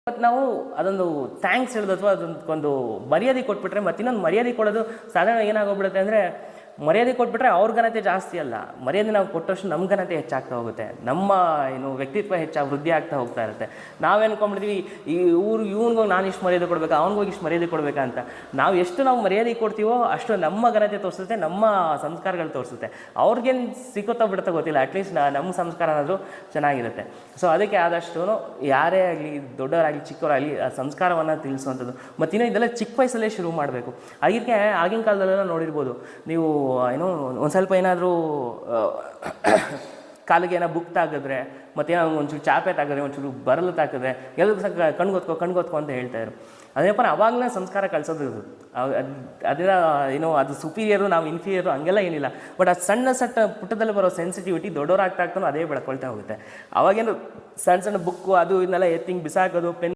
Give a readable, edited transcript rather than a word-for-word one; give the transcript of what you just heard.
ಮತ್ತು ನಾವು ಅದೊಂದು ಥ್ಯಾಂಕ್ಸ್ ಹೇಳೋದು ಅಥವಾ ಅದೊಂದು ಮರ್ಯಾದೆ ಕೊಟ್ಬಿಟ್ರೆ, ಮತ್ತು ಇನ್ನೊಂದು ಮರ್ಯಾದೆ ಕೊಡೋದು ಸಾಧಾರಣ ಏನಾಗೋಗ್ಬಿಡುತ್ತೆ ಅಂದರೆ, ಮರ್ಯಾದೆ ಕೊಟ್ಬಿಟ್ರೆ ಅವ್ರ ಘನತೆ ಜಾಸ್ತಿ ಅಲ್ಲ, ಮರ್ಯಾದೆ ನಾವು ಕೊಟ್ಟಷ್ಟು ನಮ್ಮ ಘನತೆ ಹೆಚ್ಚಾಗ್ತಾ ಹೋಗುತ್ತೆ, ನಮ್ಮ ವ್ಯಕ್ತಿತ್ವ ವೃದ್ಧಿ ಆಗ್ತಾ ಹೋಗ್ತಾ ಇರುತ್ತೆ. ನಾವೇನು ಅನ್ಕೊಂಡ್ಬಿಡ್ತೀವಿ, ಈ ಇವ್ನಿಗೋಗಿ ನಾನು ಇಷ್ಟು ಮರ್ಯಾದೆ ಕೊಡಬೇಕಾ, ಅವ್ನಿಗೋಗಿ ಇಷ್ಟು ಮರ್ಯಾದೆ ಕೊಡಬೇಕಾ ಅಂತ. ನಾವು ಮರ್ಯಾದೆ ಕೊಡ್ತೀವೋ ಅಷ್ಟು ನಮ್ಮ ಘನತೆ ತೋರಿಸುತ್ತೆ, ನಮ್ಮ ಸಂಸ್ಕಾರಗಳು ತೋರಿಸುತ್ತೆ. ಅವ್ರಿಗೇನು ಸಿಗುತ್ತೋ ಬಿಡುತ್ತೋ ಗೊತ್ತಿಲ್ಲ, ಅಟ್ಲೀಸ್ಟ್ ನಮ್ಮ ಸಂಸ್ಕಾರ ಅನ್ನೋದು ಚೆನ್ನಾಗಿರುತ್ತೆ. ಸೊ ಅದಕ್ಕೆ ಆದಷ್ಟು ಯಾರೇ ಆಗಲಿ, ದೊಡ್ಡವರಾಗಲಿ ಚಿಕ್ಕವರಾಗಲಿ, ಆ ಸಂಸ್ಕಾರವನ್ನು ತಿಳಿಸುವಂಥದ್ದು. ಮತ್ತಿನ್ನೂ ಇದೆಲ್ಲ ಚಿಕ್ಕ ವಯಸ್ಸಲ್ಲೇ ಶುರು ಮಾಡಬೇಕು. ಅದಕ್ಕೆ ಆಗಿನ ಕಾಲದಲ್ಲೆಲ್ಲ ನೋಡಿರ್ಬೋದು ನೀವು, ಒಂದು ಸ್ವಲ್ಪ ಏನಾದರೂ ಕಾಲಿಗೆ ಏನೋ ಬುಕ್ ತಾಗಿದ್ರೆ, ಮತ್ತೇನೋ ಒಂಚೂರು ಚಾಪೆ ತಾಗಿದ್ರೆ, ಒಂಚೂರು ಬರಲು ತಾಕಿದ್ರೆ ಎಲ್ಲರಿಗೂ ಸಹ ಕಣ್ಗೊತ್ಕೊ ಅಂತ ಹೇಳ್ತಾಯಿದ್ರು. ಅದೇಪ್ಪ ಅವಾಗಲೇ ಸಂಸ್ಕಾರ ಕಳಿಸೋದು. ಅದರ ಅದು ಸುಪೀರಿಯರು, ನಾವು ಇನ್ಫೀರಿಯರು ಹಂಗೆಲ್ಲ ಏನಿಲ್ಲ. ಬಟ್ ಅದು ಸಣ್ಣ ಪುಟ್ಟದಲ್ಲಿ ಬರೋ ಸೆನ್ಸಿಟಿವಿಟಿ ದೊಡ್ಡವರಾಗ್ತಾ ಅದೇ ಬೆಳ್ಕೊಳ್ತಾ ಹೋಗುತ್ತೆ. ಅವಾಗೇನು ಸಣ್ಣ ಬುಕ್ಕು ಅದು ಇದನ್ನೆಲ್ಲ ಎತ್ತಿಂಗ್ ಬಿಸಾಕೋದು, ಪೆನ್